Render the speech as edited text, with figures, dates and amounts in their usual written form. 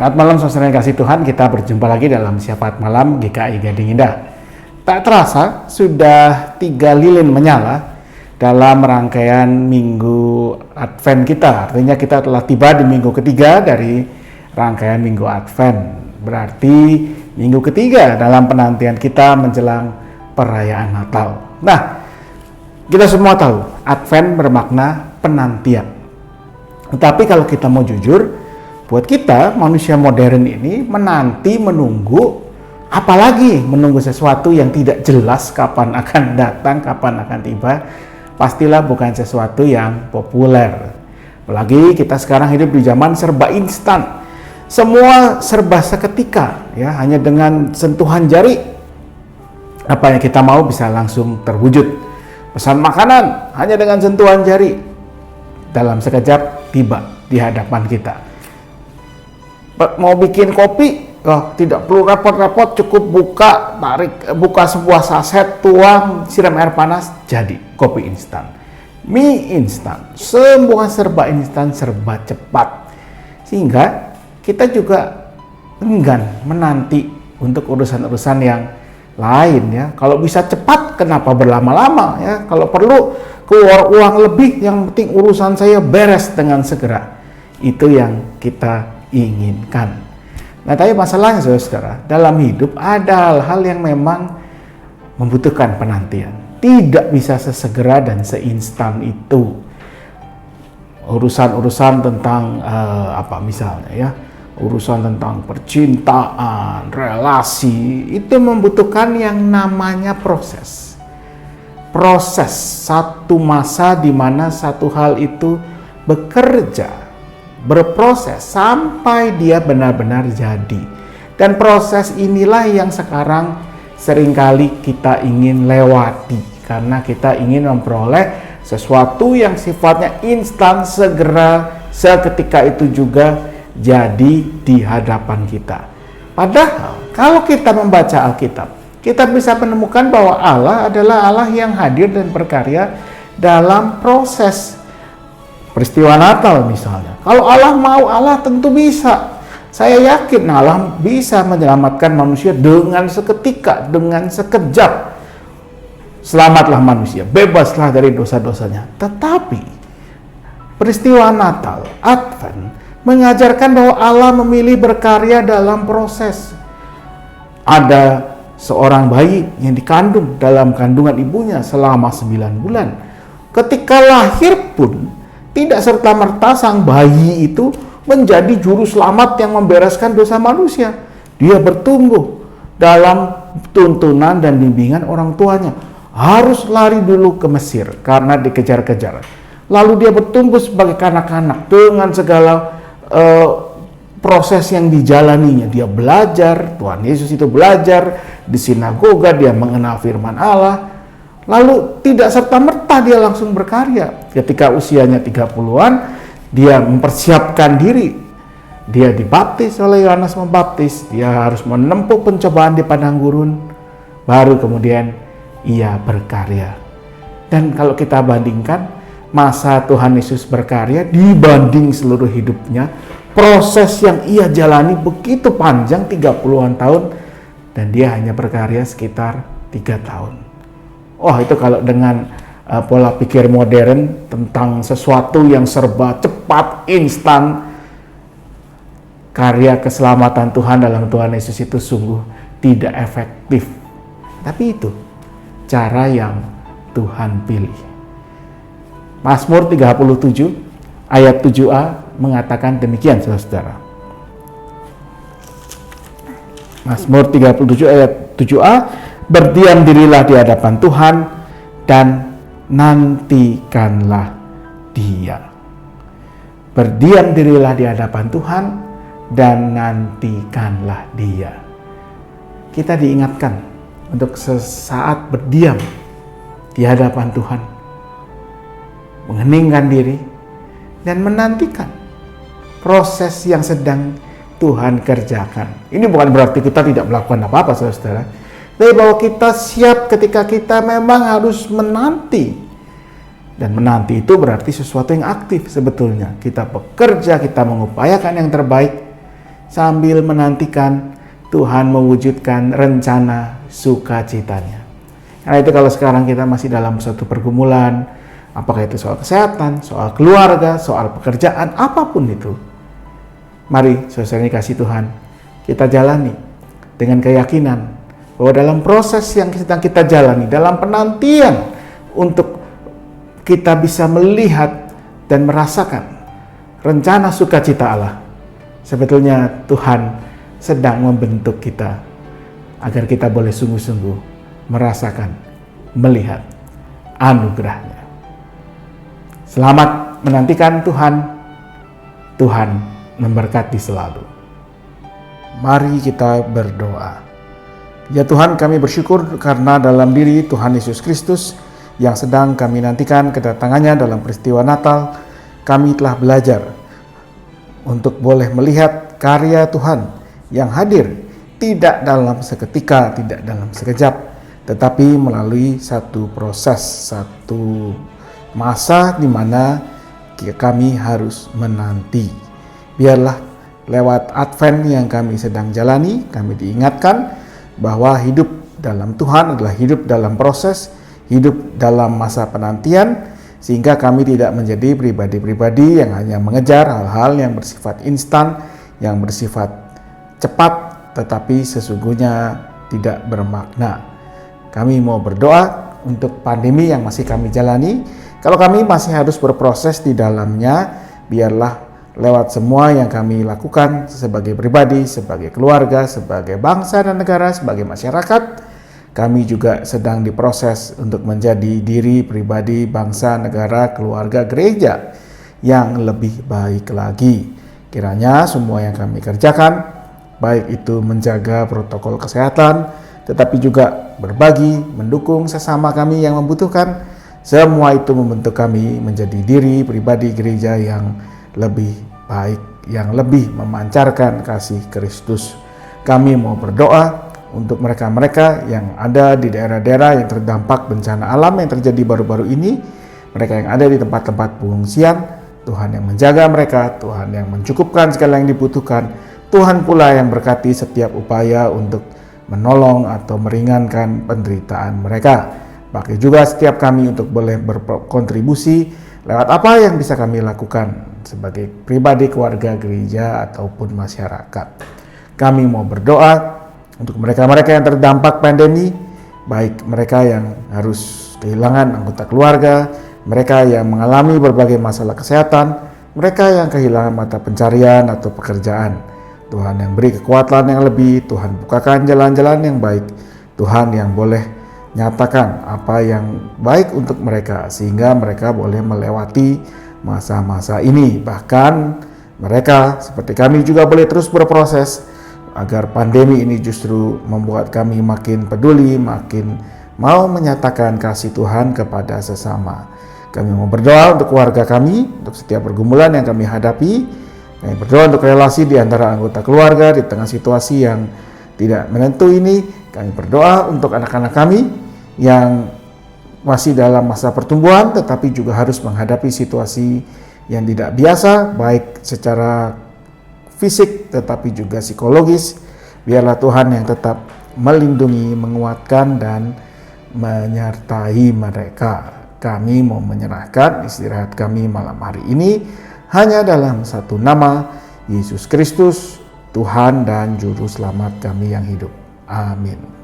Selamat malam saudara yang kasih Tuhan, kita berjumpa lagi dalam Syafaat Malam GKI Gading Indah. Tak terasa sudah 3 lilin menyala dalam rangkaian minggu Advent kita. Artinya kita telah tiba di minggu ketiga dari rangkaian minggu Advent. Berarti minggu ketiga dalam penantian kita menjelang perayaan Natal. Nah, kita semua tahu Advent bermakna penantian. Tetapi kalau kita mau jujur, buat kita manusia modern ini menunggu, apalagi menunggu sesuatu yang tidak jelas kapan akan datang, kapan akan tiba, pastilah bukan sesuatu yang populer. Apalagi kita sekarang hidup di zaman serba instan, semua serba seketika, ya, hanya dengan sentuhan jari apa yang kita mau bisa langsung terwujud. Pesan makanan hanya dengan sentuhan jari, dalam sekejap tiba di hadapan kita. Mau bikin kopi, tidak perlu repot-repot, cukup buka sebuah saset, tuang, siram air panas, jadi kopi instan, mie instan, semua serba instan, serba cepat, sehingga kita juga enggan menanti untuk urusan-urusan yang lain, ya. Kalau bisa cepat, kenapa berlama-lama, ya? Kalau perlu keluar uang lebih, yang penting urusan saya beres dengan segera. Itu yang kita inginkan. Nah, tapi masalahnya saudara, dalam hidup ada hal-hal yang memang membutuhkan penantian. Tidak bisa sesegera dan seinstan itu. Urusan-urusan tentang misalnya, ya, urusan tentang percintaan, relasi, itu membutuhkan yang namanya proses. Proses satu masa di mana satu hal itu bekerja, berproses sampai dia benar-benar jadi. Dan proses inilah yang sekarang seringkali kita ingin lewati karena kita ingin memperoleh sesuatu yang sifatnya instan, segera, seketika itu juga jadi di hadapan kita. Padahal kalau kita membaca Alkitab, kita bisa menemukan bahwa Allah adalah Allah yang hadir dan berkarya dalam proses. Peristiwa Natal misalnya, kalau Allah mau, Allah tentu bisa. Saya yakin Allah bisa menyelamatkan manusia dengan seketika, dengan sekejap. Selamatlah manusia, bebaslah dari dosa-dosanya. Tetapi peristiwa Natal, Advent, mengajarkan bahwa Allah memilih berkarya dalam proses. Ada seorang bayi yang dikandung dalam kandungan ibunya selama 9 bulan. Ketika lahir pun, tidak serta-merta sang bayi itu menjadi juru selamat yang membereskan dosa manusia. Dia bertumbuh dalam tuntunan dan bimbingan orang tuanya. Harus lari dulu ke Mesir karena dikejar-kejar. Lalu dia bertumbuh sebagai kanak-kanak dengan segala proses yang dijalaninya. Dia belajar, Tuhan Yesus itu belajar di sinagoga, dia mengenal firman Allah. Lalu tidak serta-merta dia langsung berkarya. Ketika usianya 30-an, dia mempersiapkan diri. Dia dibaptis oleh Yohanes Pembaptis. Dia harus menempuh pencobaan di padang gurun. Baru kemudian ia berkarya. Dan kalau kita bandingkan masa Tuhan Yesus berkarya dibanding seluruh hidupnya, proses yang ia jalani begitu panjang, 30-an tahun, dan dia hanya berkarya sekitar 3 tahun. Oh, itu kalau dengan pola pikir modern tentang sesuatu yang serba cepat, instan, karya keselamatan Tuhan dalam Tuhan Yesus itu sungguh tidak efektif. Tapi itu cara yang Tuhan pilih. Mazmur 37 ayat 7a mengatakan demikian, saudara. Mazmur 37 ayat 7a, berdiam dirilah di hadapan Tuhan dan nantikanlah Dia. Berdiam dirilah di hadapan Tuhan dan nantikanlah Dia. Kita diingatkan untuk sesaat berdiam di hadapan Tuhan, mengheningkan diri dan menantikan proses yang sedang Tuhan kerjakan. Ini bukan berarti kita tidak melakukan apa-apa, saudara. Tapi bahwa kita siap ketika kita memang harus menanti. Dan menanti itu berarti sesuatu yang aktif sebetulnya. Kita bekerja, kita mengupayakan yang terbaik sambil menantikan Tuhan mewujudkan rencana sukacitanya. Karena itu kalau sekarang kita masih dalam suatu pergumulan, apakah itu soal kesehatan, soal keluarga, soal pekerjaan, apapun itu, mari saudara kasih Tuhan, kita jalani dengan keyakinan bahwa dalam proses yang sedang kita jalani, dalam penantian untuk kita bisa melihat dan merasakan rencana sukacita Allah, sebetulnya Tuhan sedang membentuk kita agar kita boleh sungguh-sungguh merasakan, melihat anugerah-Nya. Selamat menantikan Tuhan. Tuhan memberkati selalu. Mari kita berdoa. Ya Tuhan, kami bersyukur karena dalam diri Tuhan Yesus Kristus yang sedang kami nantikan kedatangannya dalam peristiwa Natal, kami telah belajar untuk boleh melihat karya Tuhan yang hadir tidak dalam seketika, tidak dalam sekejap, tetapi melalui satu proses, satu masa di mana kami harus menanti. Biarlah lewat Advent yang kami sedang jalani, kami diingatkan bahwa hidup dalam Tuhan adalah hidup dalam proses, hidup dalam masa penantian, sehingga kami tidak menjadi pribadi-pribadi yang hanya mengejar hal-hal yang bersifat instan, yang bersifat cepat, tetapi sesungguhnya tidak bermakna. Kami mau berdoa untuk pandemi yang masih kami jalani. Kalau kami masih harus berproses di dalamnya, biarlah lewat semua yang kami lakukan sebagai pribadi, sebagai keluarga, sebagai bangsa dan negara, sebagai masyarakat, kami juga sedang diproses untuk menjadi diri pribadi, bangsa, negara, keluarga, gereja yang lebih baik lagi. Kiranya semua yang kami kerjakan, baik itu menjaga protokol kesehatan, tetapi juga berbagi, mendukung sesama kami yang membutuhkan, semua itu membentuk kami menjadi diri pribadi gereja yang lebih baik, yang lebih memancarkan kasih Kristus. Kami mau berdoa untuk mereka-mereka yang ada di daerah-daerah yang terdampak bencana alam yang terjadi baru-baru ini, mereka yang ada di tempat-tempat pengungsian, Tuhan yang menjaga mereka, Tuhan yang mencukupkan segala yang dibutuhkan, Tuhan pula yang berkati setiap upaya untuk menolong atau meringankan penderitaan mereka. Pakai juga setiap kami untuk boleh berkontribusi lewat apa yang bisa kami lakukan sebagai pribadi, keluarga, gereja, ataupun masyarakat. Kami mau berdoa untuk mereka-mereka yang terdampak pandemi, baik mereka yang harus kehilangan anggota keluarga, mereka yang mengalami berbagai masalah kesehatan, mereka yang kehilangan mata pencarian atau pekerjaan. Tuhan yang beri kekuatan yang lebih, Tuhan bukakan jalan-jalan yang baik, Tuhan yang boleh nyatakan apa yang baik untuk mereka, sehingga mereka boleh melewati masa-masa ini. Bahkan mereka seperti kami juga boleh terus berproses, agar pandemi ini justru membuat kami makin peduli, makin mau menyatakan kasih Tuhan kepada sesama. Kami mau berdoa untuk keluarga kami, untuk setiap pergumulan yang kami hadapi. Kami berdoa untuk relasi di antara anggota keluarga di tengah situasi yang tidak menentu ini. Kami berdoa untuk anak-anak kami yang masih dalam masa pertumbuhan, tetapi juga harus menghadapi situasi yang tidak biasa, baik secara fisik tetapi juga psikologis. Biarlah Tuhan yang tetap melindungi, menguatkan, dan menyertai mereka. Kami mau menyerahkan istirahat kami malam hari ini hanya dalam satu nama, Yesus Kristus, Tuhan dan Juru Selamat kami yang hidup. Amin.